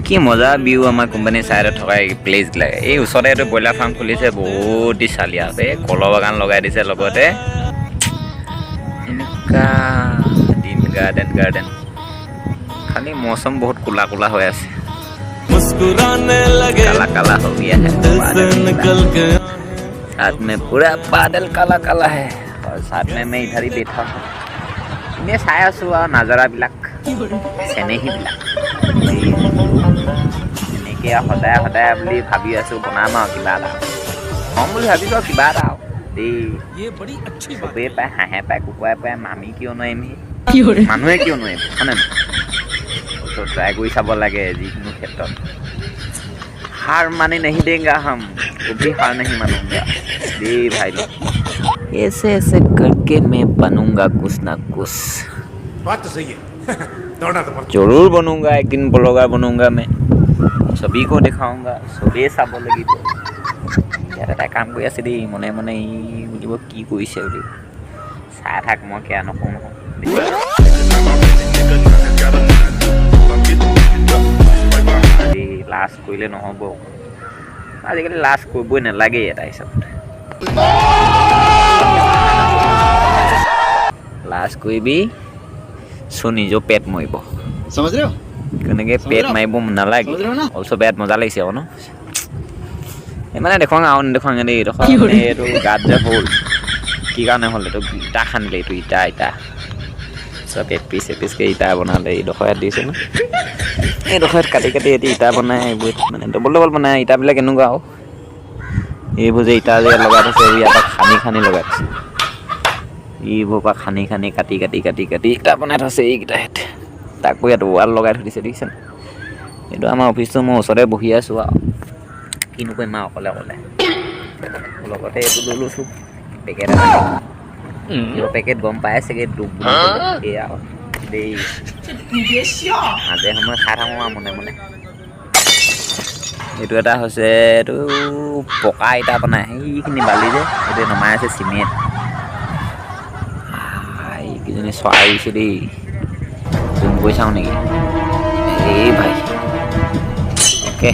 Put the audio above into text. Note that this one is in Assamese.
কি মজা ভিউ আমাৰ কোম্পানীৰ চাইডত থকা প্লেচ লাগে এই ওচৰতে এইটো ব্ৰইলাৰ ফাৰ্ম খুলিছে বহুত চালিয়া এই কলৰ বাগান লগাই দিছে লগতে এনেকুৱা দিন গাৰ্ডেন খালি মৌচম বহুত কোলা কোলা হৈ আছে काला काला हो गया है साथ में पूरा बादल काला काला है और साथ में मैं इधर ही बैठा हूँ इन्हें छाया सुआ नजारा बिलाक सेनेही बिलाक এনেকৈ সদায় সদায় বুলি ভাবি আছোঁ বনাম আৰু কিবা এটা হ'ম বুলি ভাবিছোঁ আৰু কিবা এটা আৰু দেই চবেই পায় হাঁহে পায় কুকুৰাই পায় আমি কিয় নোৱাৰিম মানুহে কিয় নোৱাৰিম হয়নে ট্ৰাই কৰি চাব লাগে যিকোনো ক্ষেত্ৰত हार माने नहीं देंगे हम कभी हार नहीं मानूंगा दे भाई लोग ऐसे ऐसे करके मैं बनूंगा कुछ ना कुछ बात तो सही है दौड़ना तो पड़ता जरूर बनूंगा एक दिन ब्लॉगर बनूंगा मैं सभी को दिखाऊंगा सभी চাব লাগিব ইয়াত এটা কাম কৰি আছে দেই মনে মনে বুলিব কি কৰিছে বুলি চাই থাক মই কিয় নকওঁ লাজ কৰিলে নহ'ব আজিকালি লাজ কৰিবই নালাগে এটা হিচাপত লাজ কৰিবি চোন নিজৰ পেট মৰিব কেনেকৈ পেট মাৰিব নালাগে অলছ' পেট মজা লাগিছে আকৌ ন মানে দেখুৱাওঁ আৰু নেদেখুৱাওঁ দেই এইটো গাত যে হ'ল কি কাৰণে হ'ল এইটো ইটা খান্দিলে এইটো ইটা চব এপিচকৈ ইটা বনালে এইডোখৰ ইয়াত দিছে ন এইডোখৰত কাটি এটি ইটা বনাই এইবোৰ মানে ডবল বনাই ইটাবিলাক এনেকুৱা আৰু এইবোৰ যে ইটা যে লগাই থৈছে এইবোৰ ইয়াত খানি লগাই থৈছে এইবোৰ পৰা খানি কাটি ইটা বনাই থৈছে এইকেইটাত তাকো ইয়াত ৱাল লগাই থৈ দিছে দেখিছেনে এইটো আমাৰ অফিচটো মই ওচৰতে বহি আছোঁ আৰু কিনো কৰিম আৰু অকলে লগতে এইটো লৈ লৈছোঁ পেকেট এটা পেকেট গম পাই চাগে ডুব এয়া দেই মাজে সময়ে খাই থাকোঁ আৰু মনে এইটো এটা হৈছে এইটো পকা ইটা বনাই সেইখিনি বালি যে এইটো নমাই আছে চিমেণ্ট এইকেইজনী চৰাই আহিছে দেই জুম কৰি চাওঁ নেকি এই ভাই অ'কে